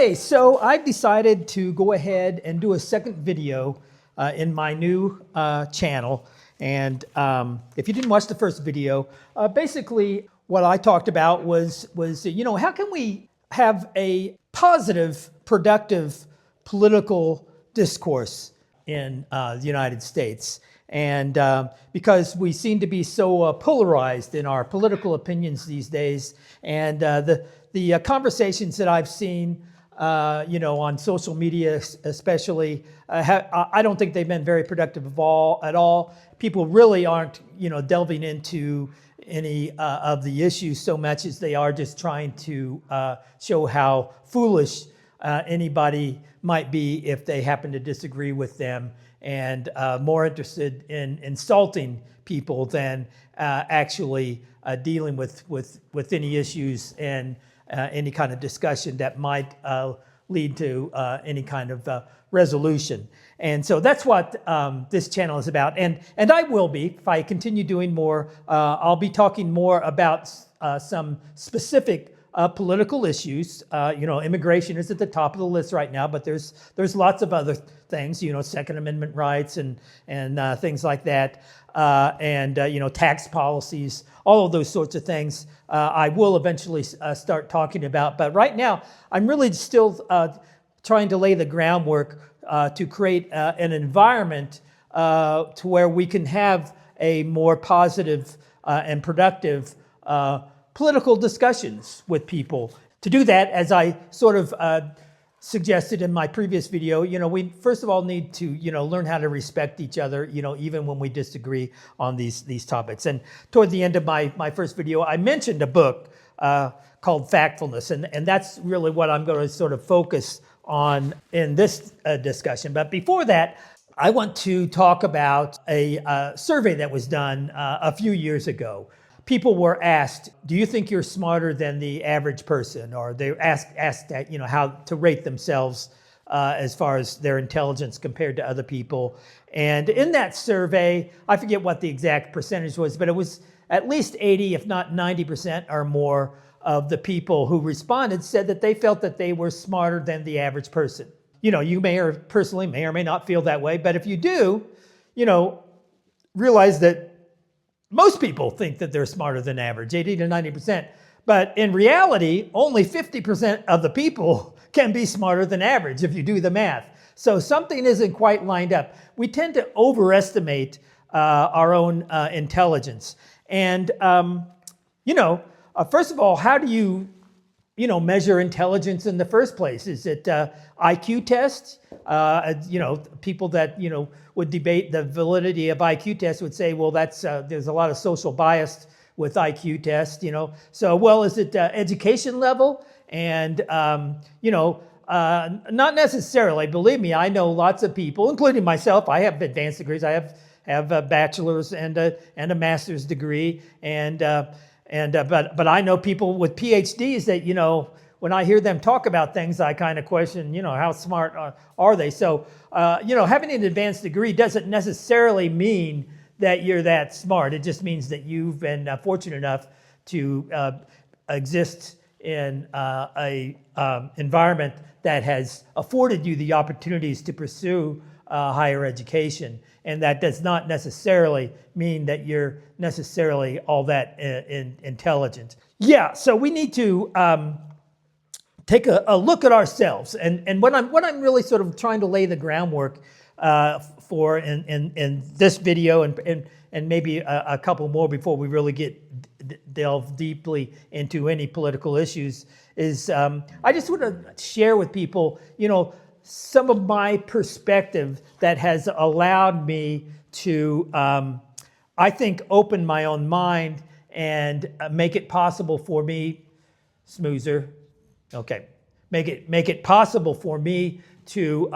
Okay, so I've decided to go ahead and do a second video in my new channel. And if you didn't watch the first video, basically what I talked about was how can we have a positive, productive political discourse in the United States? And because we seem to be so polarized in our political opinions these days, and the conversations that I've seen, on social media especially, I don't think they've been very productive at all. People really aren't, delving into any of the issues so much as they are just trying to show how foolish anybody might be if they happen to disagree with them, and more interested in insulting people than actually dealing with any issues and any kind of discussion that might lead to any kind of resolution. And so that's what this channel is about. And I will be, if I continue doing more, I'll be talking more about some specific political issues. Immigration is at the top of the list right now, but there's lots of other things, Second Amendment rights and things like that, and tax policies, all of those sorts of things. I will eventually start talking about, but right now I'm really still trying to lay the groundwork to create an environment to where we can have a more positive and productive political discussions with people. To do that, as I sort of suggested in my previous video, we first of all need to, learn how to respect each other, even when we disagree on these topics. And toward the end of my first video, I mentioned a book called Factfulness, and that's really what I'm going to sort of focus on in this discussion. But before that, I want to talk about a survey that was done a few years ago. People were asked, do you think you're smarter than the average person? Or they were asked that, how to rate themselves as far as their intelligence compared to other people. And in that survey, I forget what the exact percentage was, but it was at least 80, if not 90% or more of the people who responded said that they felt that they were smarter than the average person. You may or may not feel that way, but if you do, realize that most people think that they're smarter than average, 80 to 90%. But in reality, only 50% of the people can be smarter than average if you do the math. So something isn't quite lined up. We tend to overestimate our own intelligence. And, first of all, how do you, measure intelligence in the first place? Is it IQ tests? People that, would debate the validity of IQ tests would say, well, that's there's a lot of social bias with IQ tests, So, well, is it education level? And, not necessarily. Believe me, I know lots of people, including myself. I have advanced degrees. I have a bachelor's and a master's degree. But I know people with PhDs that, when I hear them talk about things, I kind of question, how smart are they? So, having an advanced degree doesn't necessarily mean that you're that smart. It just means that you've been fortunate enough to exist in a environment that has afforded you the opportunities to pursue higher education. And that does not necessarily mean that you're necessarily all that intelligent. Yeah, so we need to take a look at ourselves, and what I'm really sort of trying to lay the groundwork for in this video and maybe a couple more before we really delve deeply into any political issues is I just want to share with people some of my perspective that has allowed me to I think open my own mind and make it possible for me make it possible for me to,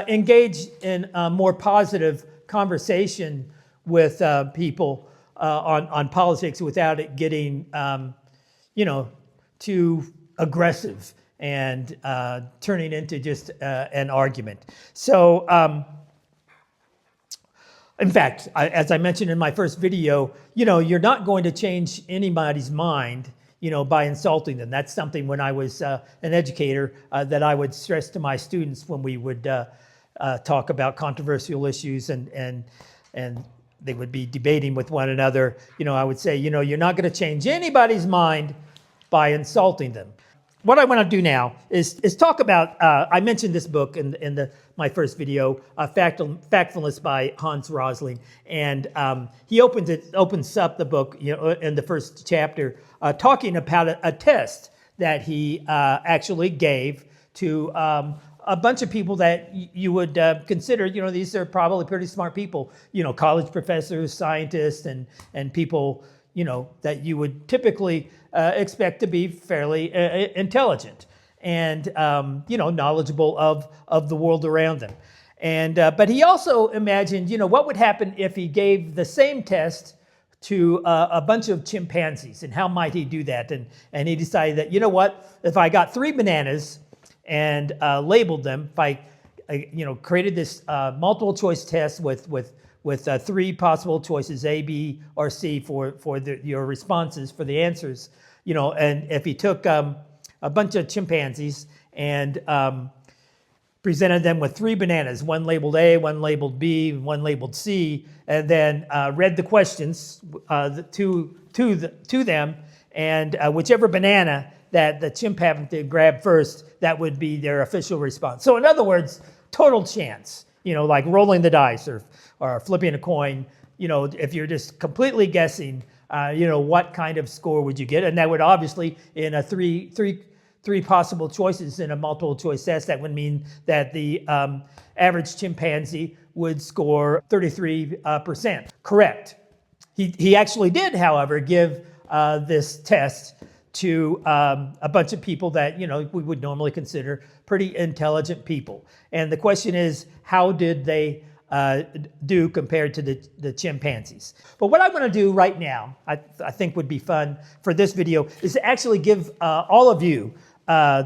engage in a more positive conversation with people on politics without it getting, too aggressive and turning into just an argument. So, in fact, as I mentioned in my first video, you're not going to change anybody's mind by insulting them. That's something when I was an educator that I would stress to my students when we would talk about controversial issues and they would be debating with one another. I would say, you're not going to change anybody's mind by insulting them. What I want to do now is talk about, I mentioned this book in my first video, Factfulness by Hans Rosling. And he opens up the book in the first chapter talking about a test that he actually gave to a bunch of people that you would consider, these are probably pretty smart people, college professors, scientists, and people, that you would typically expect to be fairly intelligent and, knowledgeable of the world around them. And but he also imagined, what would happen if he gave the same test to a bunch of chimpanzees, and how might he do that? And he decided that, if I got 3 bananas and labeled them, if I created this multiple choice test with 3 possible choices, A, B, or C for your responses, for the answers, and if he took a bunch of chimpanzees and presented them with 3 bananas, one labeled A, one labeled B, one labeled C, and then read the questions to them, and whichever banana that the chimp happened to grab first, that would be their official response. So in other words, total chance, like rolling the dice or flipping a coin, if you're just completely guessing, what kind of score would you get? And that would obviously, in a three possible choices in a multiple choice test, that would mean that the average chimpanzee would score 33% correct. He actually did, however, give this test to a bunch of people that we would normally consider pretty intelligent people. And the question is, how did they do compared to the chimpanzees? But what I want to do right now, I think would be fun for this video, is to actually give all of you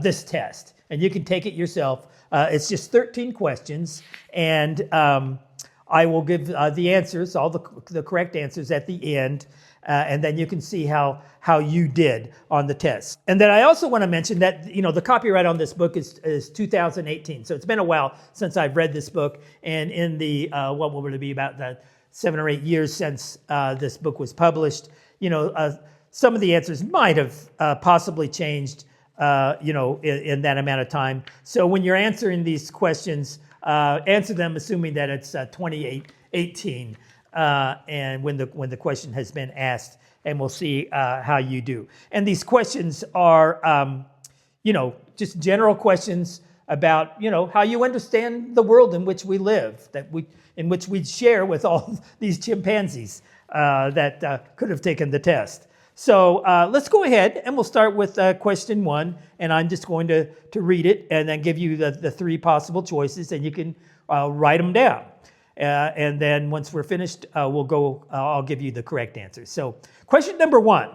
this test. And you can take it yourself. It's just 13 questions, and I will give the answers, all the correct answers at the end. And then you can see how you did on the test. And then I also want to mention that the copyright on this book is 2018. So it's been a while since I've read this book, and in the what would it be, about the 7 or 8 years since this book was published, some of the answers might have possibly changed in that amount of time. So when you're answering these questions, answer them assuming that it's 2018. And when the question has been asked, and we'll see how you do. And these questions are, just general questions about, how you understand the world in which we live, in which we share with all these chimpanzees that could have taken the test. So let's go ahead, and we'll start with question 1, and I'm just going to read it and then give you the 3 possible choices, and you can write them down. And then once we're finished, I'll give you the correct answer. So question number 1,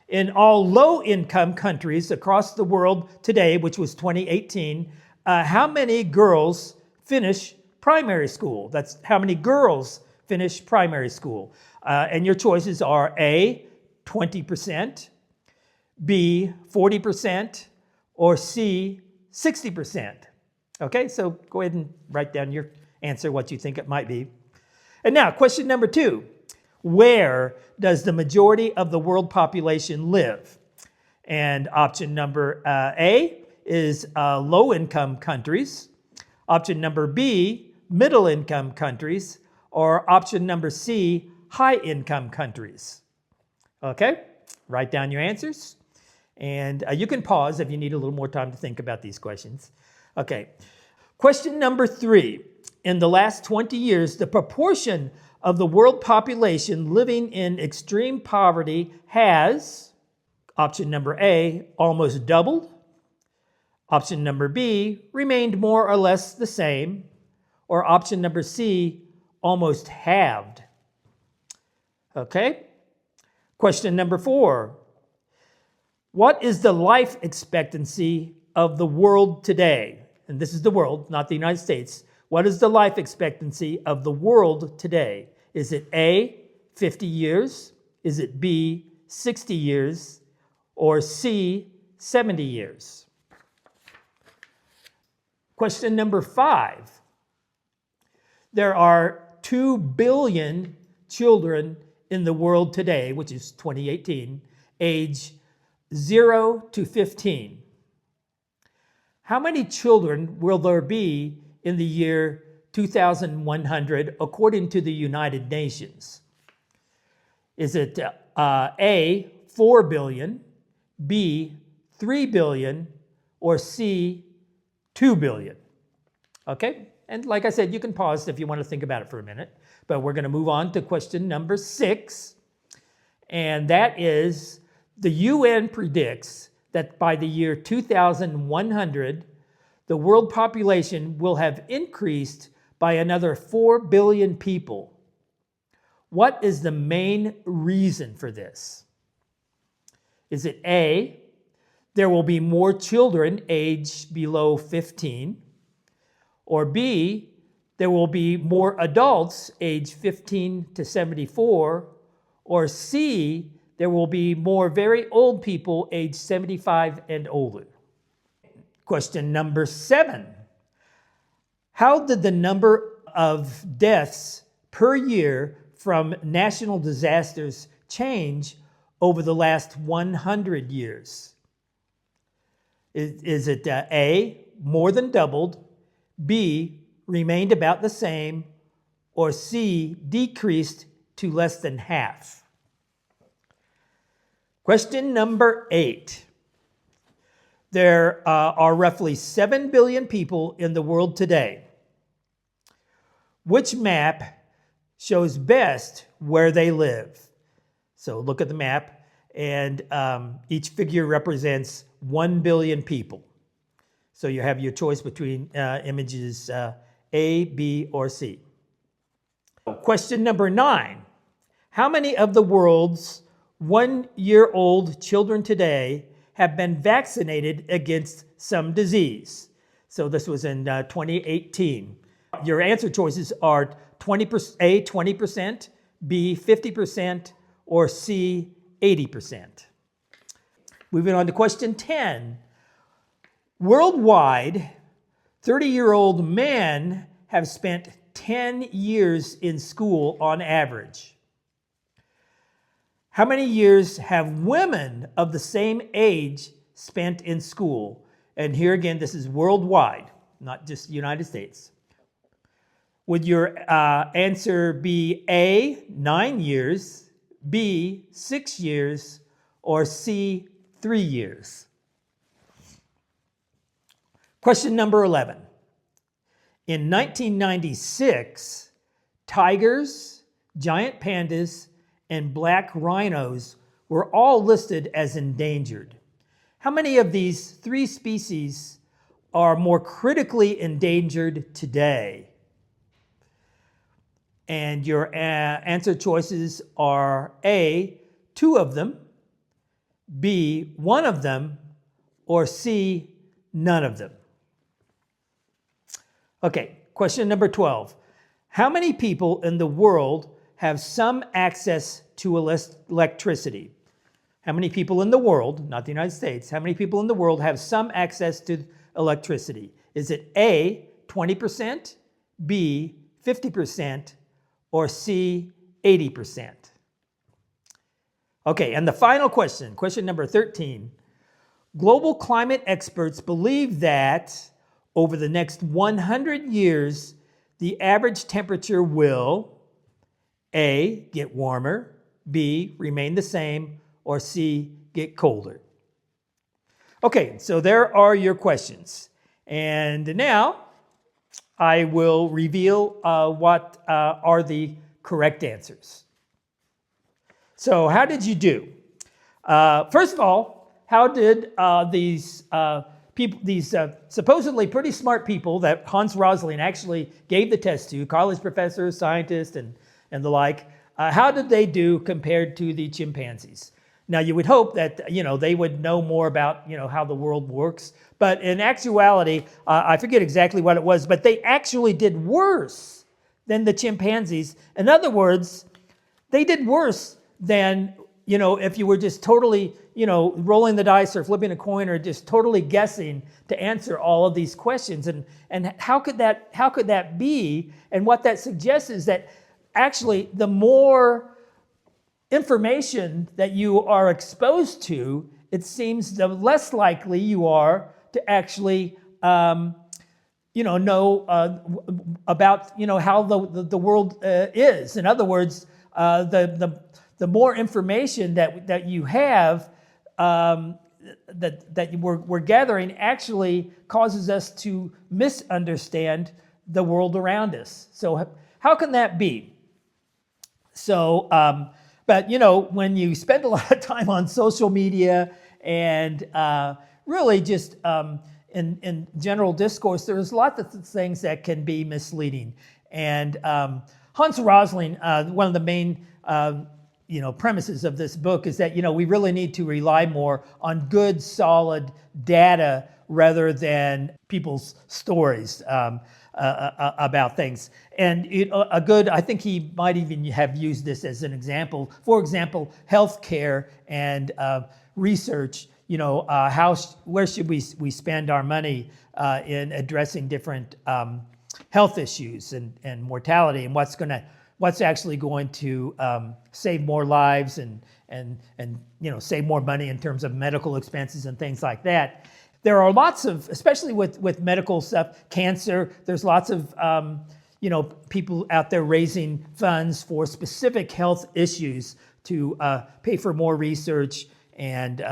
in all low-income countries across the world today, which was 2018, how many girls finish primary school? That's how many girls finish primary school. And your choices are A, 20%, B, 40%, or C, 60%. Okay, so go ahead and write down your answer, what you think it might be. And now, question number 2. Where does the majority of the world population live? And option number A is low-income countries. Option number B, middle-income countries. Or option number C, high-income countries. Okay, write down your answers. And you can pause if you need a little more time to think about these questions. Okay, question number 3. In the last 20 years, the proportion of the world population living in extreme poverty has, option number A, almost doubled. Option number B, remained more or less the same. Or option number C, almost halved. Okay. Question number 4. What is the life expectancy of the world today? And this is the world, not the United States. What is the life expectancy of the world today? Is it A, 50 years? Is it B, 60 years? or C, 70 years? Question number 5. There are 2 billion children in the world today, which is 2018, age 0 to 15. How many children will there be in the year 2100 according to the United Nations? Is it A, 4 billion, B, 3 billion, or C, 2 billion? Okay, and like I said, you can pause if you want to think about it for a minute, but we're going to move on to question number 6, and that is the UN predicts that by the year 2100, the world population will have increased by another 4 billion people. What is the main reason for this? Is it A, there will be more children aged below 15, or B, there will be more adults aged 15 to 74, or C, there will be more very old people aged 75 and older? Question number 7. How did the number of deaths per year from national disasters change over the last 100 years? Is it A, more than doubled, B, remained about the same, or C, decreased to less than half? Question number 8. There are roughly 7 billion people in the world today. Which map shows best where they live? So look at the map, and each figure represents 1 billion people. So you have your choice between images A, B, or C. Question number 9. How many of the world's 1-year-old children today have been vaccinated against some disease? So this was in 2018. Your answer choices are A, 20%, B, 50%, or C, 80%. Moving on to question 10. Worldwide, 30-year-old men have spent 10 years in school on average. How many years have women of the same age spent in school? And here again, this is worldwide, not just the United States. Would your answer be A, 9 years, B, 6 years, or C, 3 years? Question number 11. In 1996, tigers, giant pandas, and black rhinos were all listed as endangered. How many of these 3 species are more critically endangered today? And your answer choices are A, 2 of them, B, 1 of them, or C, none of them. Okay, question number 12. How many people in the world have some access to electricity? How many people in the world, not the United States, how many people in the world have some access to electricity? Is it A, 20%, B, 50%, or C, 80%? Okay, and the final question, question number 13. Global climate experts believe that over the next 100 years, the average temperature will A, get warmer, B, remain the same, or C, get colder. Okay, so there are your questions. And now I will reveal what are the correct answers. So how did you do? First of all, how did these people, these supposedly pretty smart people that Hans Rosling actually gave the test to, college professors, scientists, and the like, how did they do compared to the chimpanzees? Now, you would hope that, they would know more about, how the world works. But in actuality, I forget exactly what it was, but they actually did worse than the chimpanzees. In other words, they did worse than, if you were just totally, rolling the dice or flipping a coin or just totally guessing to answer all of these questions. And how could that be? And what that suggests is that actually the more information that you are exposed to, it seems the less likely you are to actually know about how the world is. In other words, the more information that you have that we're gathering actually causes us to misunderstand the world around us. So how can that be? So, but when you spend a lot of time on social media and really just in general discourse, there's lots of things that can be misleading. And Hans Rosling, one of the main premises of this book is that we really need to rely more on good, solid data rather than people's stories about things. And I think he might even have used this as an example. For example, healthcare and research. Where should we spend our money in addressing different health issues and mortality, and what's actually going to save more lives and save more money in terms of medical expenses and things like that. There are lots of, especially with medical stuff, cancer. There's lots of people out there raising funds for specific health issues to pay for more research and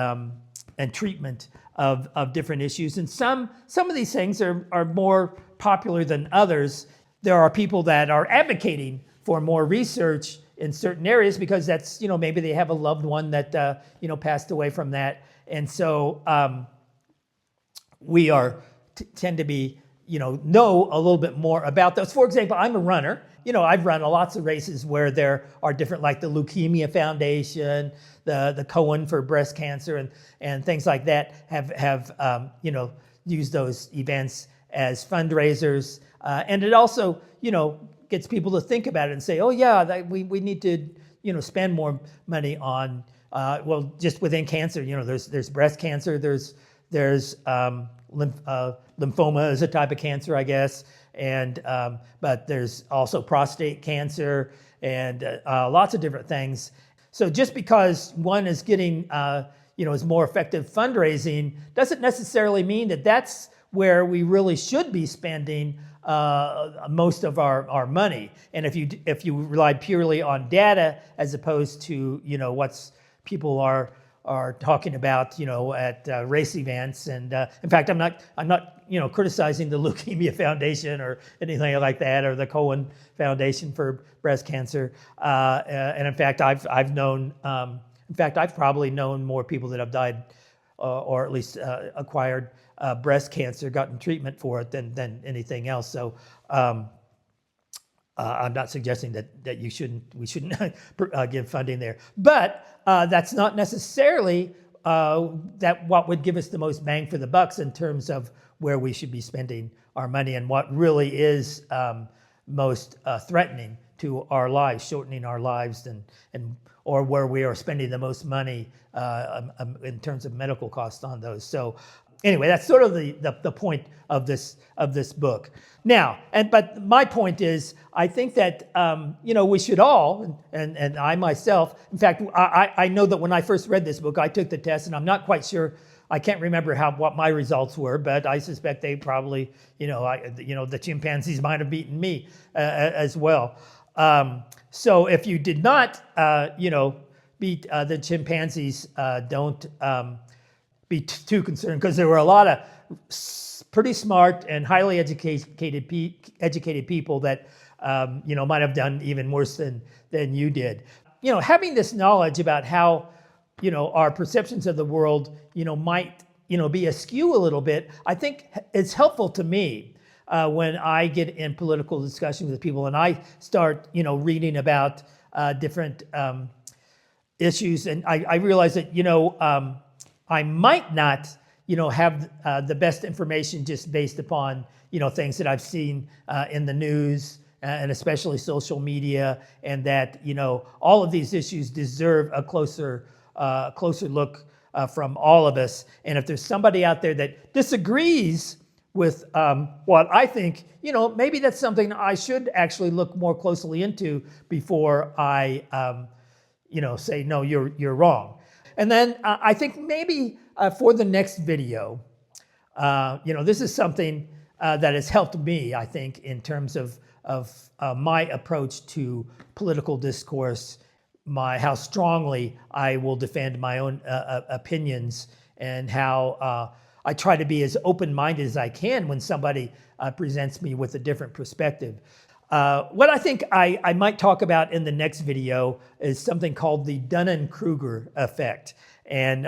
treatment of different issues. And some of these things are more popular than others. There are people that are advocating for more research in certain areas because that's, maybe they have a loved one that, passed away from that. And so we tend to be, know a little bit more about those. For example, I'm a runner. I've run lots of races where there are different, like the Leukemia Foundation, the Cohen for breast cancer, and things like that have used those events as fundraisers. And it also, gets people to think about it and say, oh yeah, we need to, spend more money on, just within cancer, there's breast cancer, there's lymphoma is a type of cancer, I guess. And but there's also prostate cancer and lots of different things. So just because one is getting, is more effective fundraising, doesn't necessarily mean that that's where we really should be spending most of our money. And if you rely purely on data as opposed to what's people are talking about at race events, and in fact I'm not criticizing the Leukemia Foundation or anything like that, or the Cohen Foundation for breast cancer, and in fact I've probably known more people that have died or at least acquired breast cancer, gotten treatment for it than anything else. So I'm not suggesting that we shouldn't give funding there, but that's not necessarily that what would give us the most bang for the bucks in terms of where we should be spending our money and what really is most threatening to our lives, shortening our lives, or where we are spending the most money in terms of medical costs on those. So anyway, that's sort of the point of this book. Now, but my point is, I think that we should all, and I myself, in fact, I know that when I first read this book, I took the test, and I'm not quite sure. I can't remember what my results were, but I suspect they probably, the chimpanzees might have beaten me as well. So if you did not, beat the chimpanzees, don't be too concerned, because there were a lot of pretty smart and highly educated people that might have done even worse than you did. Having this knowledge about how our perceptions of the world might be askew a little bit, I think it's helpful to me when I get in political discussion with people and I start reading about different issues, and I realize that I might not have the best information just based upon things that I've seen in the news and especially social media, and that all of these issues deserve a closer look from all of us. And if there's somebody out there that disagrees with what I think, maybe that's something I should actually look more closely into before I, say, no, you're wrong. And then I think maybe for the next video, this is something that has helped me, I think, in terms of my approach to political discourse, how strongly I will defend my own opinions, and how I try to be as open-minded as I can when somebody presents me with a different perspective. What I think I might talk about in the next video is something called the Dunning-Kruger effect. And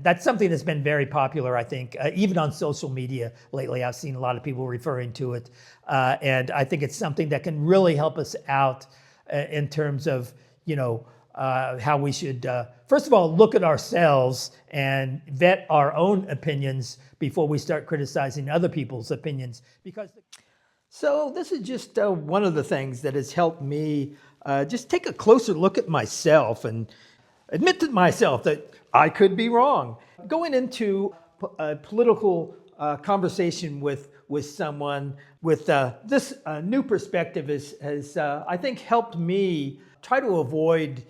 that's something that's been very popular, I think, even on social media lately. I've seen a lot of people referring to it. And I think it's something that can really help us out in terms of, how we should, first of all, look at ourselves and vet our own opinions before we start criticizing other people's opinions. So this is just one of the things that has helped me just take a closer look at myself and admit to myself that I could be wrong. Going into a political conversation with someone with this new perspective has I think, helped me try to avoid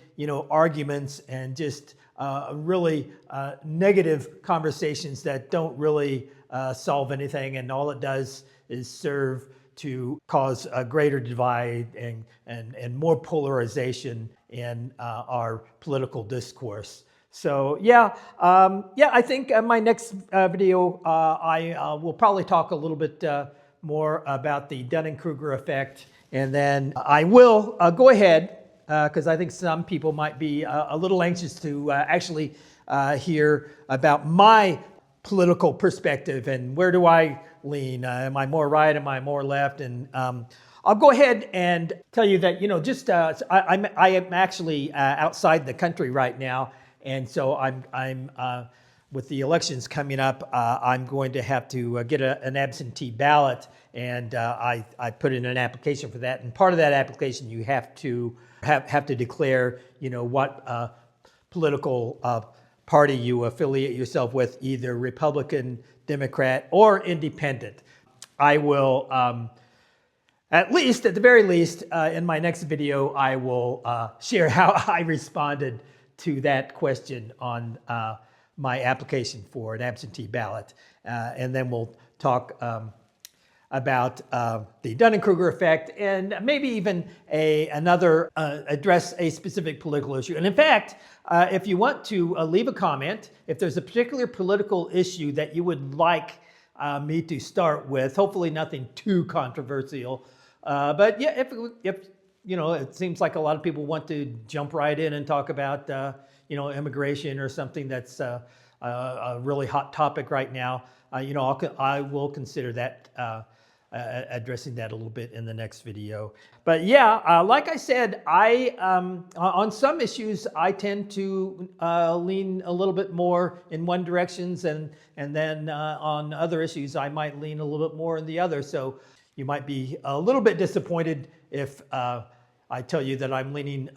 arguments and just really negative conversations that don't really solve anything, and all it does is serve to cause a greater divide and more polarization in our political discourse. So I think my next video I will probably talk a little bit more about the Dunning-Kruger effect, and then I will go ahead because I think some people might be a little anxious to actually hear about my political perspective and where do I lean. Am I more right? Am I more left? And I'll go ahead and tell you that I am actually outside the country right now, and so I'm with the elections coming up. I'm going to have to get an absentee ballot, and I put in an application for that. And part of that application, you have to declare what political party you affiliate yourself with, either Republican, Democrat, or Independent. I will, at the very least, in my next video, I will share how I responded to that question on my application for an absentee ballot. And then we'll talk about the Dunning-Kruger effect, and maybe even address a specific political issue. And in fact, if you want to leave a comment, if there's a particular political issue that you would like me to start with, hopefully nothing too controversial, but yeah, if it seems like a lot of people want to jump right in and talk about immigration or something that's a really hot topic right now, I will consider that addressing that a little bit in the next video. But yeah, like I said, on some issues I tend to lean a little bit more in one direction, and then on other issues I might lean a little bit more in the other. So you might be a little bit disappointed if I tell you that I'm leaning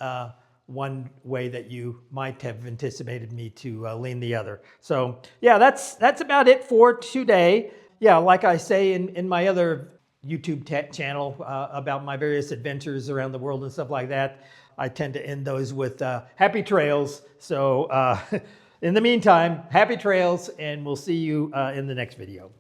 one way that you might have anticipated me to lean the other. So yeah, that's about it for today. Yeah, like I say in my other YouTube channel about my various adventures around the world and stuff like that, I tend to end those with happy trails. So in the meantime, happy trails, and we'll see you in the next video.